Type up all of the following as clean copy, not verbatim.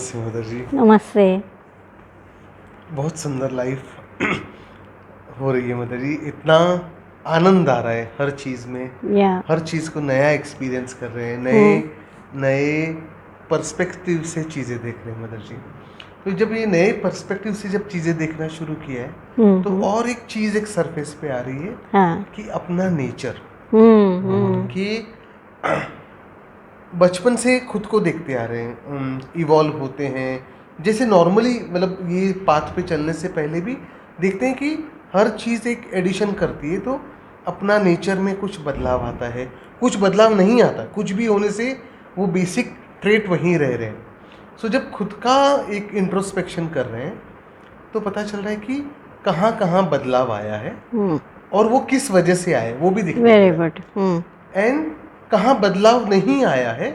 नमस्ते मदर जी। नमस्ते। बहुत सुंदर लाइफ हो रही है मदर जी। इतना आनंद आ रहा है हर चीज़ में, या हर चीज़ को नया एक्सपीरियंस कर रहे हैं, नए हम्म नए पर्सपेक्टिव से चीज़ें देख रहे हैं मदर जी। तो जब ये नए पर्सपेक्टिव से जब चीज़ें देखना शुरू किया है तो हम्म। और एक चीज़ एक सरफेस पे आ रही है हाँ। कि अपना नेचर, हम्म। कि बचपन से खुद को देखते आ रहे हैं, इवॉल्व होते हैं जैसे नॉर्मली, मतलब ये पाथ पे चलने से पहले भी देखते हैं कि हर चीज़ एक एडिशन करती है, तो अपना नेचर में कुछ बदलाव आता है, कुछ बदलाव नहीं आता, कुछ भी होने से वो बेसिक ट्रेट वहीं रह रहे हैं। सो जब खुद का एक इंट्रोस्पेक्शन कर रहे हैं तो पता चल रहा है कि कहाँ कहाँ बदलाव आया है और वो किस वजह से आया है वो भी दिखने वेरी लगा गुड। है। एंड कहाँ बदलाव नहीं आया है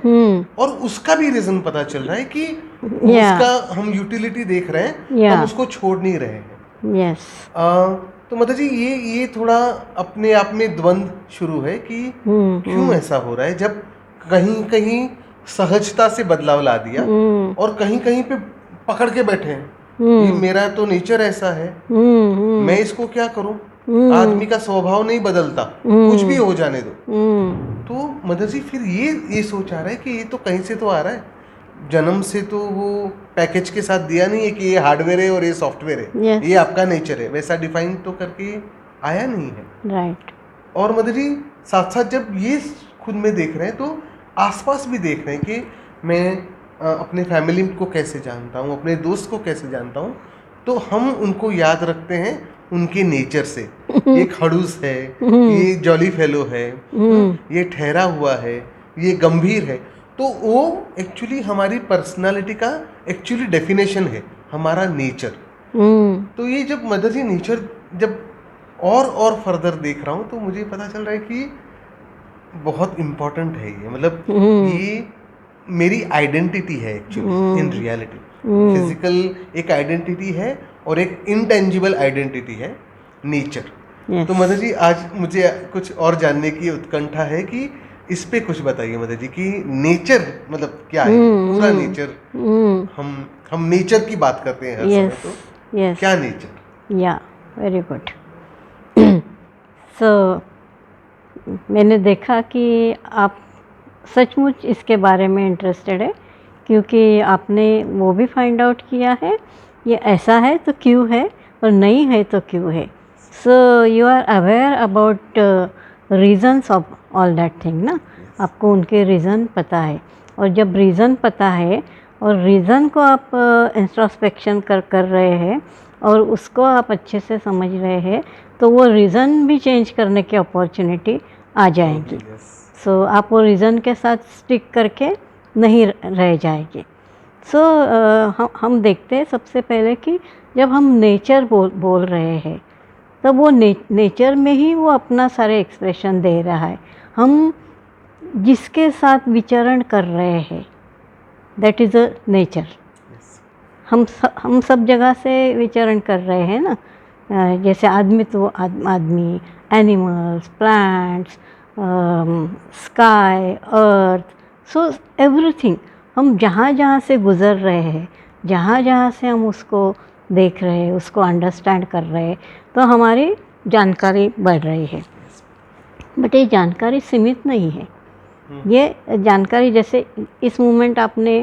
और उसका भी रीज़न पता चल रहा है कि या उसका हम यूटिलिटी देख रहे हैं, या हम उसको छोड़ नहीं रहे हैं। यस। तो मतलब जी ये थोड़ा अपने आप में द्वंद्व शुरू है कि क्यों ऐसा हो रहा है, जब कहीं कहीं सहजता से बदलाव ला दिया और कहीं कहीं पे पकड़ के बैठे हैं ये मेरा तो नेचर ऐसा है, मैं इसको क्या करूं, आदमी का स्वभाव नहीं बदलता, कुछ भी हो जाने दो। तो मदर जी फिर ये सोच आ रहा है कि ये तो कहीं से तो आ रहा है, जन्म से तो वो पैकेज के साथ दिया नहीं है कि ये हार्डवेयर है और ये सॉफ्टवेयर है, यस ये आपका नेचर है, वैसा डिफाइन तो करके आया नहीं है। राइट। और मदर जी साथ साथ जब ये खुद में देख रहे हैं तो आसपास भी देख रहे हैं कि मैं अपने फैमिली को कैसे जानता हूँ, अपने दोस्त को कैसे जानता हूँ, तो हम उनको याद रखते हैं उनके नेचर से। ये खड़ूस है, ये जॉली फेलो है, ये ठहरा हुआ है, ये गंभीर है। तो वो एक्चुअली हमारी पर्सनालिटी का एक्चुअली डेफिनेशन है, हमारा नेचर। तो ये जब मदर जी नेचर जब और फर्दर देख रहा हूँ तो मुझे पता चल रहा है कि बहुत इम्पोर्टेंट है ये, मतलब ये मेरी आइडेंटिटी है एक्चुअली इन रियलिटी। फिजिकल एक आइडेंटिटी है और एक इनटेंजिबल आइडेंटिटी है नेचर। तो मदर जी आज मुझे कुछ और जानने की उत्कंठा है कि इस पे कुछ बताइए मदर जी कि नेचर मतलब क्या है, पूरा नेचर। हम नेचर की बात करते हैं हर समय, यस तो यस क्या नेचर। या वेरी गुड। सो मैंने देखा कि आप सचमुच इसके बारे में इंटरेस्टेड है, क्योंकि आपने वो भी फाइंड आउट किया है ये ऐसा है तो क्यों है और नहीं है तो क्यों है। So you are aware about reasons of all that thing ना। आपको उनके रीज़न पता है, और जब रीज़न पता है और रीज़न को आप इंट्रोस्पेक्शन कर रहे हैं और उसको आप अच्छे से समझ रहे हैं, तो वो रीज़न भी चेंज करने की अपॉर्चुनिटी आ जाएगी। सो आप वो रीज़न के साथ स्टिक करके नहीं रह जाएगी। सो हम देखते हैं सबसे पहले कि जब हम नेचर बोल रहे हैं तब वो नेचर में ही वो अपना सारे एक्सप्रेशन दे रहा है। हम जिसके साथ विचरण कर रहे हैं दैट इज़ अ नेचर। हम सब जगह से विचरण कर रहे हैं ना। जैसे आदमी तो आदमी, एनिमल्स, प्लांट्स, स्काई, अर्थ, सो एवरीथिंग। हम जहाँ जहाँ से गुज़र रहे हैं, जहाँ जहाँ से हम उसको देख रहे हैं, उसको अंडरस्टैंड कर रहे हैं, तो हमारी जानकारी बढ़ रही है। बट ये जानकारी सीमित नहीं है। ये जानकारी जैसे इस मोमेंट आपने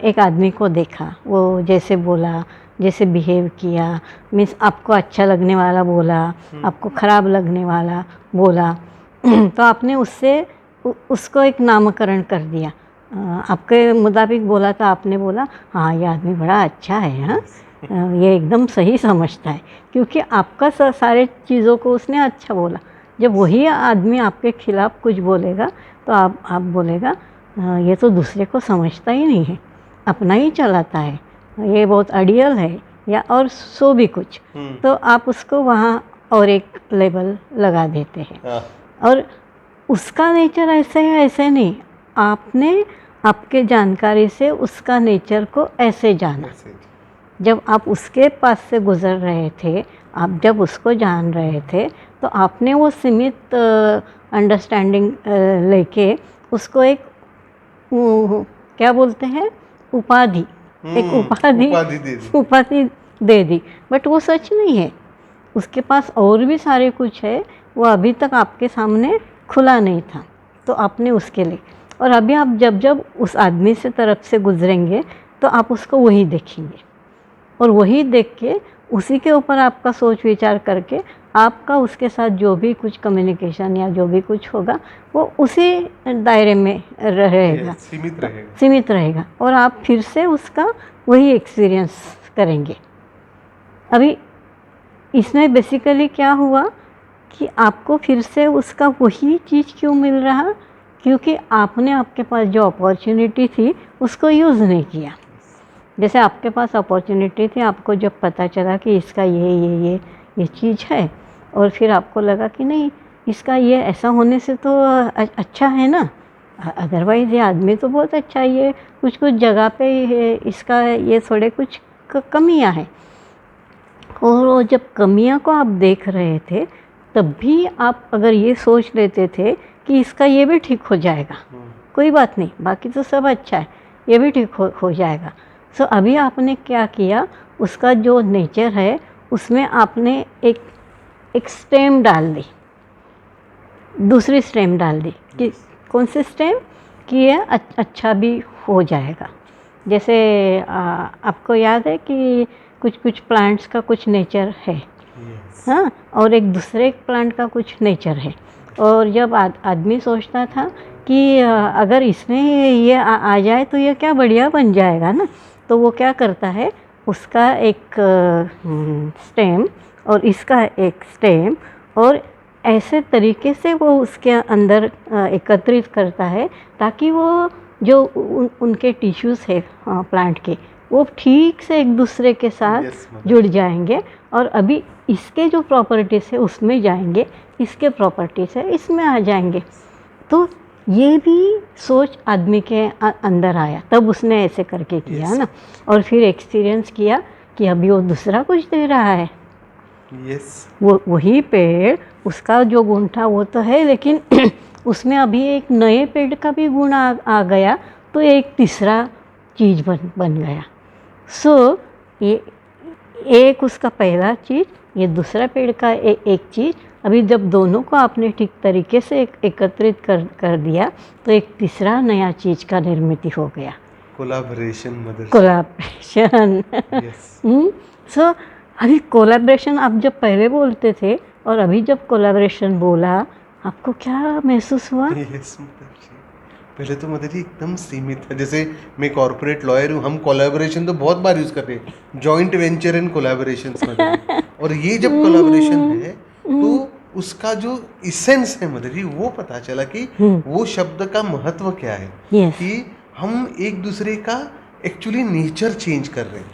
एक आदमी को देखा, वो जैसे बोला, जैसे बिहेव किया, मीन्स आपको अच्छा लगने वाला बोला, आपको ख़राब लगने वाला बोला, तो आपने उससे उसको एक नामकरण कर दिया। आपके मुताबिक बोला तो आपने बोला हाँ ये आदमी बड़ा अच्छा है, हाँ ये एकदम सही समझता है, क्योंकि आपका सारे चीज़ों को उसने अच्छा बोला। जब वही आदमी आपके खिलाफ कुछ बोलेगा तो आप बोलेगा ये तो दूसरे को समझता ही नहीं है, अपना ही चलाता है, ये बहुत अड़ियल है, या और सो भी कुछ। तो आप उसको वहाँ और एक लेबल लगा देते हैं। और उसका नेचर ऐसे है ऐसे नहीं, आपने आपके जानकारी से उसका नेचर को ऐसे जाना। जब आप उसके पास से गुज़र रहे थे, आप जब उसको जान रहे थे, तो आपने वो सीमित अंडरस्टैंडिंग लेके उसको एक क्या बोलते हैं, उपाधि, एक उपाधि उपाधि दे दी। उपाधि दे दी, बट वो सच नहीं है। उसके पास और भी सारे कुछ है, वो अभी तक आपके सामने खुला नहीं था, तो आपने उसके लिए। और अभी आप जब जब उस आदमी से तरफ से गुजरेंगे तो आप उसको वही देखेंगे, और वही देख के उसी के ऊपर आपका सोच विचार करके आपका उसके साथ जो भी कुछ कम्युनिकेशन या जो भी कुछ होगा वो उसी दायरे में रहेगा, सीमित रहेगा, और आप फिर से उसका वही एक्सपीरियंस करेंगे। अभी इसमें बेसिकली क्या हुआ कि आपको फिर से उसका वही चीज़ क्यों मिल रहा, क्योंकि आपने आपके पास जो अपॉर्चुनिटी थी उसको यूज़ नहीं किया। जैसे आपके पास अपॉर्चुनिटी थी, आपको जब पता चला कि इसका ये चीज़ है, और फिर आपको लगा कि नहीं, इसका ये ऐसा होने से तो अच्छा है ना, अदरवाइज़ ये आदमी तो बहुत अच्छा है, ये कुछ कुछ जगह पे इसका ये थोड़े कुछ कमियां हैं। और वो जब कमियां को आप देख रहे थे, तब भी आप अगर ये सोच लेते थे कि इसका ये भी ठीक हो जाएगा, कोई बात नहीं, बाकी तो सब अच्छा है, ये भी ठीक हो जाएगा। सो अभी आपने क्या किया, उसका जो नेचर है उसमें आपने एक स्टेम डाल दी, दूसरी स्टेम डाल दी कि कौन सी स्टेम, कि ये अच्छा भी हो जाएगा। जैसे आपको याद है कि कुछ कुछ प्लांट्स का कुछ नेचर है, हाँ, और एक दूसरे प्लांट का कुछ नेचर है। और जब आदमी सोचता था कि अगर इसमें ये आ जाए तो ये क्या बढ़िया बन जाएगा ना, तो वो क्या करता है, उसका एक स्टेम और इसका एक स्टेम, और ऐसे तरीके से वो उसके अंदर एकत्रित करता है ताकि वो जो उनके टिश्यूज़ है प्लांट के, वो ठीक से एक दूसरे के साथ जुड़ जाएंगे, और अभी इसके जो प्रॉपर्टीज़ है उसमें जाएंगे, इसके प्रॉपर्टीज़ है इसमें आ जाएंगे। तो ये भी सोच आदमी के अंदर आया, तब उसने ऐसे करके किया ना, और फिर एक्सपीरियंस किया कि अभी वो दूसरा कुछ दे रहा है। वो वही पेड़, उसका जो गुण था वो तो है, लेकिन उसमें अभी एक नए पेड़ का भी गुण आ गया, तो एक तीसरा चीज़ बन गया। सो ये एक उसका पहला चीज़, ये दूसरा पेड़ का एक चीज़, अभी जब दोनों को आपने ठीक तरीके से एकत्रित कर दिया तो एक तीसरा नया चीज़ का निर्मित हो गया, कोलैबोरेशन। सो अभी कोलैबोरेशन आप जब पहले बोलते थे और अभी जब कोलैबोरेशन बोला, आपको क्या महसूस हुआ? पहले तो मदर जी एकदम सीमित था, जैसे मैं कॉर्पोरेट लॉयर हूँ, हम कोलैबोरेशन तो बहुत बार यूज़ करते हैं, joint venture and collaborations mother, और ये जब कोलैबोरेशन है तो उसका जो इसेंस है मदर जी, वो पता चला कि वो शब्द का महत्व क्या है, कि हम एक दूसरे का एक्चुअली नेचर चेंज कर रहे हैं।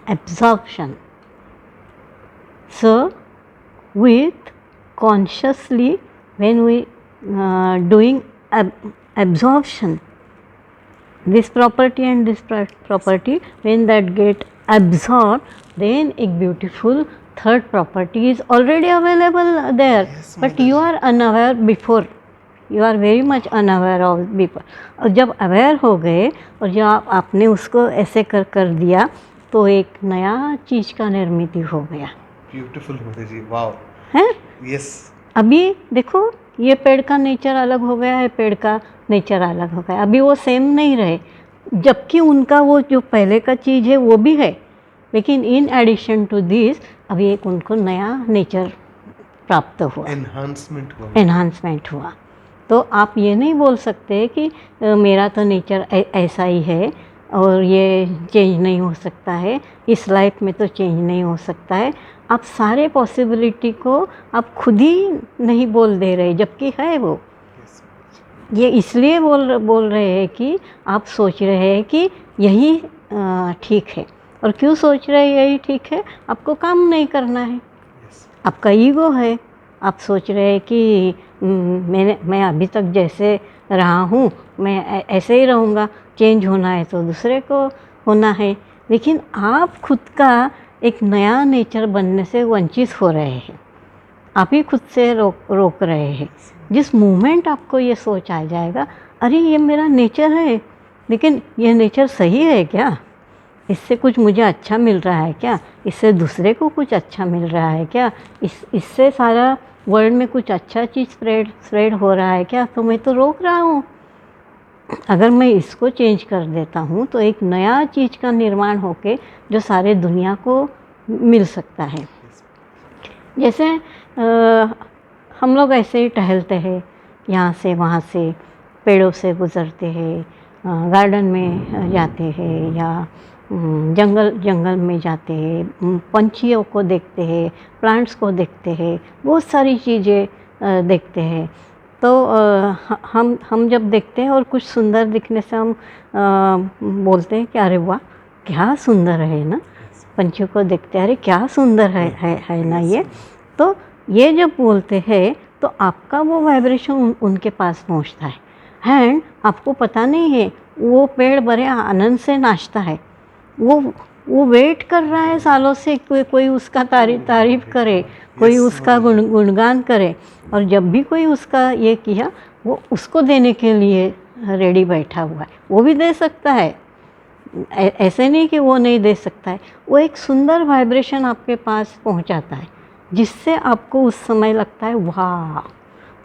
Absorption. So with consciously, when we doing absorption, this property and this property, when that get absorbed, then a beautiful third property is already available there, but you are unaware before, you are very much unaware of before. और जब aware हो गए और जब आपने उसको ऐसे कर दिया, तो एक नया चीज़ का निर्मित हो गया। ब्यूटीफुल मदर जी, वाओ, है? यस। अभी देखो, ये पेड़ का नेचर अलग हो गया है, पेड़ का नेचर अलग हो गया, अभी वो सेम नहीं रहे, जबकि उनका वो जो पहले का चीज़ है वो भी है, लेकिन इन एडिशन टू दिस अभी एक उनको नया नेचर प्राप्त हुआ, एनहांसमेंट हुआ। तो आप ये नहीं बोल सकते कि मेरा तो नेचर ऐसा ही है और ये चेंज नहीं हो सकता है, इस लाइफ में तो चेंज नहीं हो सकता है। आप सारे पॉसिबिलिटी को आप खुद ही नहीं बोल दे रहे, जबकि है वो। ये इसलिए बोल रहे हैं कि आप सोच रहे हैं कि यही ठीक है, और क्यों सोच रहे हैं यही ठीक है? आपको काम नहीं करना है, आपका ईगो है। आप सोच रहे हैं कि मैं अभी तक जैसे रहा हूँ मैं ऐसे ही रहूँगा, चेंज होना है तो दूसरे को होना है, लेकिन आप खुद का एक नया नेचर बनने से वंचित हो रहे हैं, आप ही खुद से रोक रहे हैं। जिस मोमेंट आपको ये सोच आ जाएगा, अरे ये मेरा नेचर है, लेकिन ये नेचर सही है क्या? इससे कुछ मुझे अच्छा मिल रहा है क्या? इससे दूसरे को कुछ अच्छा मिल रहा है क्या? इससे सारा वर्ल्ड में कुछ अच्छा चीज़ स्प्रेड हो रहा है क्या? तो मैं तो रोक रहा हूँ। अगर मैं इसको चेंज कर देता हूँ तो एक नया चीज़ का निर्माण होके जो सारे दुनिया को मिल सकता है। जैसे हम लोग ऐसे ही टहलते हैं, यहाँ से वहाँ से, पेड़ों से गुज़रते हैं, गार्डन में जाते हैं या जंगल में जाते हैं, पंछियों को देखते हैं, प्लांट्स को देखते हैं, बहुत सारी चीज़ें देखते हैं। तो हम जब देखते हैं और कुछ सुंदर दिखने से हम बोलते हैं कि अरे वाह क्या सुंदर है ना, पंछियों को देखते हैं अरे क्या सुंदर है ना ये। तो ये जब बोलते हैं तो आपका वो वाइब्रेशन उनके पास पहुंचता है एंड आपको पता नहीं है वो पेड़ बड़े आनंद से नाचता है, वो वेट कर रहा है सालों से कोई उसका तारीफ करे, कोई उसका गुणगान करे, और जब भी कोई उसका ये किया वो उसको देने के लिए रेडी बैठा हुआ है। वो भी दे सकता है, ऐसे नहीं कि वो नहीं दे सकता है। वो एक सुंदर वाइब्रेशन आपके पास पहुंचाता है जिससे आपको उस समय लगता है वाह।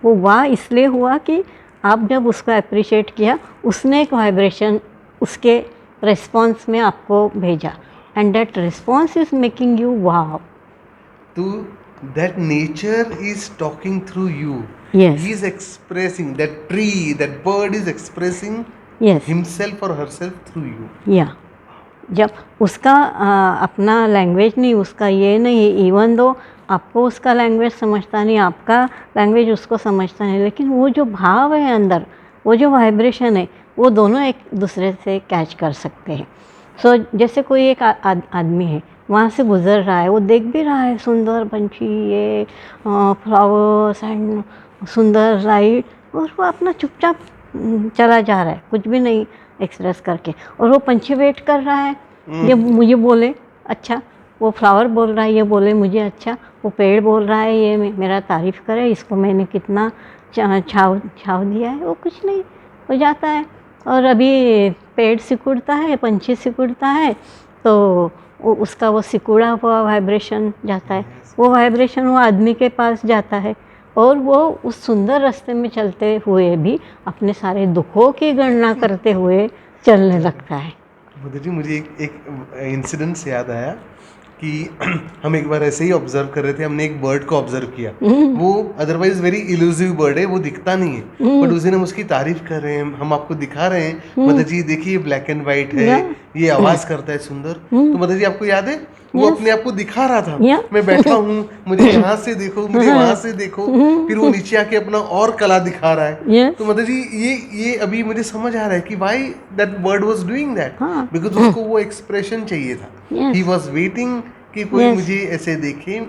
वो वाह इसलिए हुआ कि आप जब उसको अप्रिशिएट किया, उसने एक वाइब्रेशन उसके रिस्पॉन्स में आपको भेजा and that response is making you वाह। तो that nature is talking through you. Yes. He is expressing, that tree, that bird is expressing Yes. himself or herself through you. या जब उसका अपना लैंग्वेज नहीं, उसका ये नहीं, इवन दो आपको उसका लैंग्वेज समझता नहीं, आपका लैंग्वेज उसको समझता नहीं, लेकिन वो जो भाव है अंदर, वो जो वाइब्रेशन है, वो दोनों एक दूसरे से कैच कर सकते हैं। सो जैसे कोई एक आदमी है, वहाँ से गुज़र रहा है, वो देख भी रहा है सुंदर पंछी, ये फ्लावर्स एंड सुंदर लाइट, और वो अपना चुपचाप चला जा रहा है कुछ भी नहीं एक्सप्रेस करके, और वो पंछी वेट कर रहा है ये मुझे बोले अच्छा, वो फ्लावर बोल रहा है ये बोले मुझे अच्छा, वो पेड़ बोल रहा है ये मेरा तारीफ़ करे, इसको मैंने कितना छाव दिया है। वो कुछ नहीं हो जाता है, और अभी पेड़ सिकुड़ता है, पंछी सिकुड़ता है, तो उसका वो सिकुड़ा हुआ वाइब्रेशन जाता है, वो वाइब्रेशन वो आदमी के पास जाता है, और वो उस सुंदर रास्ते में चलते हुए भी अपने सारे दुखों की गणना करते हुए चलने लगता है। मोदी जी, मुझे एक इंसिडेंट से याद आया कि हम एक बार ऐसे ही ऑब्जर्व कर रहे थे, हमने एक बर्ड को ऑब्जर्व किया। वो अदरवाइज वेरी इल्यूसिव बर्ड है, वो दिखता नहीं है, बट उस दिन हम उसकी तारीफ कर रहे हैं, हम आपको दिखा रहे हैं मदर जी देखिए ब्लैक एंड वाइट है, ये आवाज करता है सुंदर। तो मदर जी आपको याद है वो अपने आप को दिखा रहा था, मैं बैठा हूँ, मुझे यहाँ से देखो, मुझे वहां से देखो, फिर वो नीचे आके अपना और कला दिखा रहा है। तो मदर जी ये अभी मुझे समझ आ रहा है कि why that bird was doing that, because उसको वो एक्सप्रेशन चाहिए था। ही वाज वेटिंग कि कोई मुझे ऐसे देखे,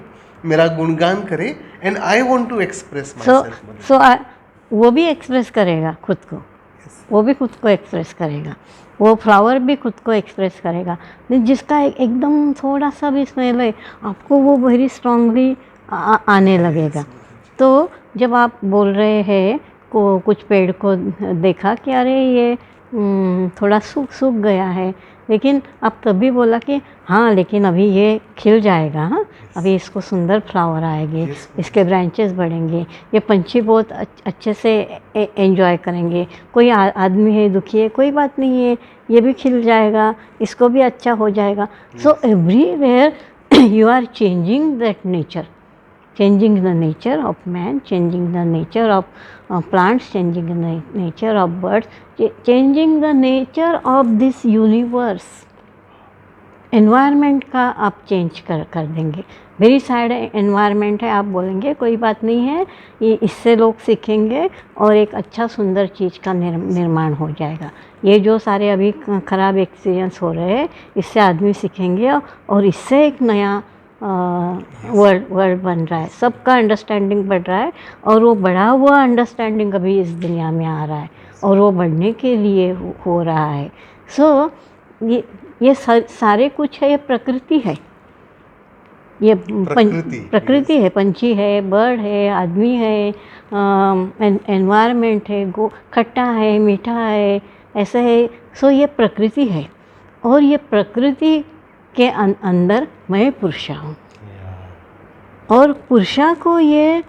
मेरा गुणगान करे, and I want to express myself. So वो भी एक्सप्रेस करेगा खुद को, वो भी खुद को एक्सप्रेस करेगा, वो फ्लावर भी खुद को एक्सप्रेस करेगा। जिसका एकदम थोड़ा सा भी स्मेल है, आपको वो वेरी स्ट्रांगली आने लगेगा। तो जब आप बोल रहे हैं कुछ पेड़ को देखा कि अरे ये थोड़ा सूख गया है, लेकिन आप तभी बोला कि हाँ लेकिन अभी ये खिल जाएगा, हाँ अभी इसको सुंदर फ्लावर आएंगे, इसके ब्रांचेस बढ़ेंगे, ये पंछी बहुत अच्छे से एंजॉय करेंगे, कोई आदमी है दुखी है कोई बात नहीं है, ये भी खिल जाएगा, इसको भी अच्छा हो जाएगा। So everywhere you are changing that nature, changing the nature of man, changing the nature of plants, changing the nature of birds, changing the nature of this universe. Environment का आप चेंज कर देंगे। वेरी सैड एनवायरनमेंट है, आप बोलेंगे कोई बात नहीं है, ये इससे लोग सीखेंगे और एक अच्छा सुंदर चीज़ का निर्माण हो जाएगा। ये जो सारे अभी ख़राब एक्सपीरियंस हो रहे हैं, इससे आदमी सीखेंगे और इससे एक नया वर्ल्ड बन रहा है, सबका अंडरस्टैंडिंग बढ़ रहा है, और वो बढ़ा हुआ अंडरस्टैंडिंग अभी इस दुनिया में आ रहा है, और वो बढ़ने के लिए हो रहा है। सो ये सारे कुछ है, ये प्रकृति है, ये प्रकृति है, पंछी है, बर्ड है, आदमी है, एनवायरनमेंट है, खट्टा है, मीठा है, ऐसा है। सो ये प्रकृति है और ये प्रकृति के अंदर मैं पुरुषा हूँ। और पुरुषा को ये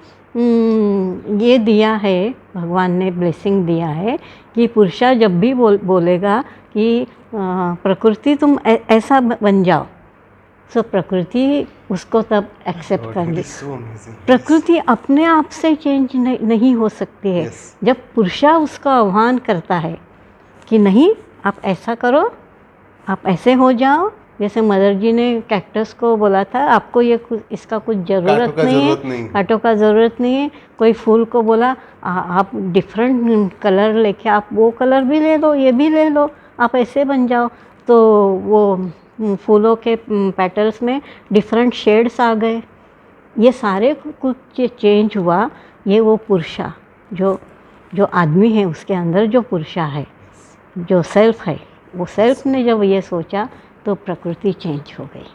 दिया है, भगवान ने ब्लेसिंग दिया है कि पुरुषा जब भी बोलेगा कि प्रकृति तुम ऐसा बन जाओ, सो प्रकृति उसको तब एक्सेप्ट कर ली। प्रकृति अपने आप से चेंज नहीं हो सकती है। जब पुरुषा उसका आह्वान करता है कि नहीं आप ऐसा करो, आप ऐसे हो जाओ, जैसे मदर जी ने कैक्टस को बोला था आपको ये इसका कुछ ज़रूरत नहीं है, कांटों का ज़रूरत नहीं है। कोई फूल को बोला आप डिफरेंट कलर लेके आप वो कलर भी ले लो, ये भी ले लो, आप ऐसे बन जाओ। तो वो फूलों के पेटल्स में डिफरेंट शेड्स आ गए। ये सारे कुछ चेंज हुआ। ये वो पुरुषा जो आदमी है उसके अंदर जो पुरुषा है, जो सेल्फ है, वो सेल्फ ने जब ये सोचा तो प्रकृति चेंज हो गई।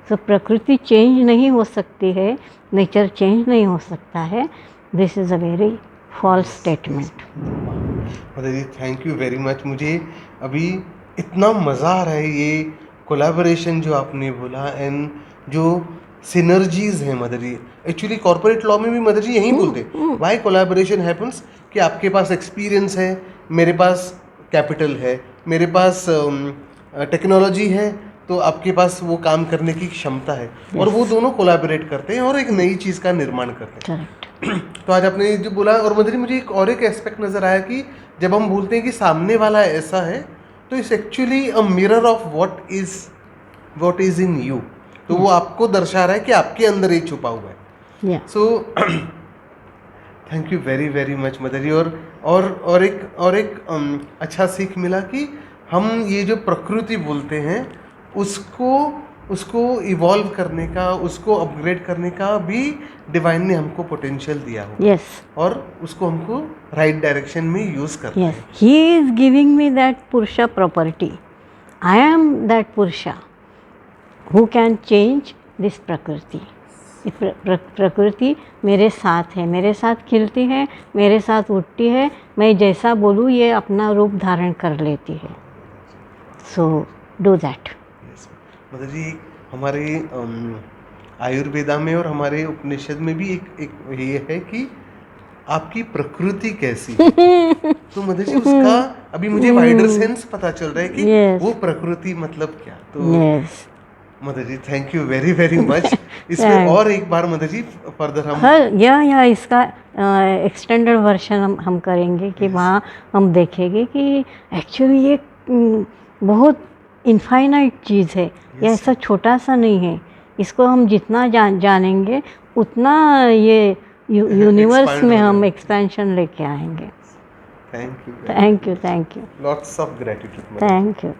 तो प्रकृति चेंज नहीं हो सकती है, नेचर चेंज नहीं हो सकता है। This is a very false statement. Mother ji thank you very much. मुझे अभी इतना मज़ा आ रहा है ये कोलैबोरेशन जो आपने बोला एंड जो सिनर्जीज हैं मदर जी। एक्चुअली कॉर्पोरेट लॉ में भी मदर जी यही बोलते हैं व्हाई कोलैबोरेशन हैपन्स, कि आपके पास एक्सपीरियंस है, मेरे पास कैपिटल है, मेरे पास टेक्नोलॉजी है, तो आपके पास वो काम करने की क्षमता है और वो दोनों कोलैबोरेट करते हैं और एक नई चीज़ का निर्माण करते हैं। तो आज आपने जो बोला, और मदर जी मुझे एक एस्पेक्ट नज़र आया कि जब हम बोलते हैं कि सामने वाला ऐसा है तो it's actually a mirror of what is in you. तो वो आपको दर्शा रहा है कि आपके अंदर ये छुपा हुआ है। So thank you very very much mother ji. और एक अच्छा सीख मिला कि हम ये जो प्रकृति बोलते हैं उसको इवॉल्व करने का, उसको अपग्रेड करने का भी डिवाइन ने हमको पोटेंशियल दिया हो। यस। और उसको हमको राइट डायरेक्शन में यूज करना है। He is giving me that पुरुषा प्रॉपर्टी। आई एम दैट पुरुषा हु कैन चेंज दिस प्रकृति। प्रकृति मेरे साथ है, मेरे साथ खिलती है, मेरे साथ उठती है। मैं जैसा बोलूँ ये अपना रूप धारण कर लेती है। So do that. मदर जी हमारे आयुर्वेदा में और हमारे उपनिषद में भी एक ये है कि आपकी प्रकृति कैसी है। तो मदर जी उसका अभी मुझे वाइडर सेंस पता चल रहा है कि वो प्रकृति मतलब क्या। तो mother ji thank you very very much. इसमें और एक बार मदर जी फर्दर हम या इसका एक्सटेंडेड वर्जन हम करेंगे कि वहाँ हम देखेंगे कि एक्चुअली ये बहुत इनफाइनाइट चीज़ है। ये ऐसा छोटा सा नहीं है। इसको हम जितना जानेंगे उतना ये यूनिवर्स में हम एक्सपेंशन लेके आएंगे। Thank you thank you. Lots of gratitude. Thank you.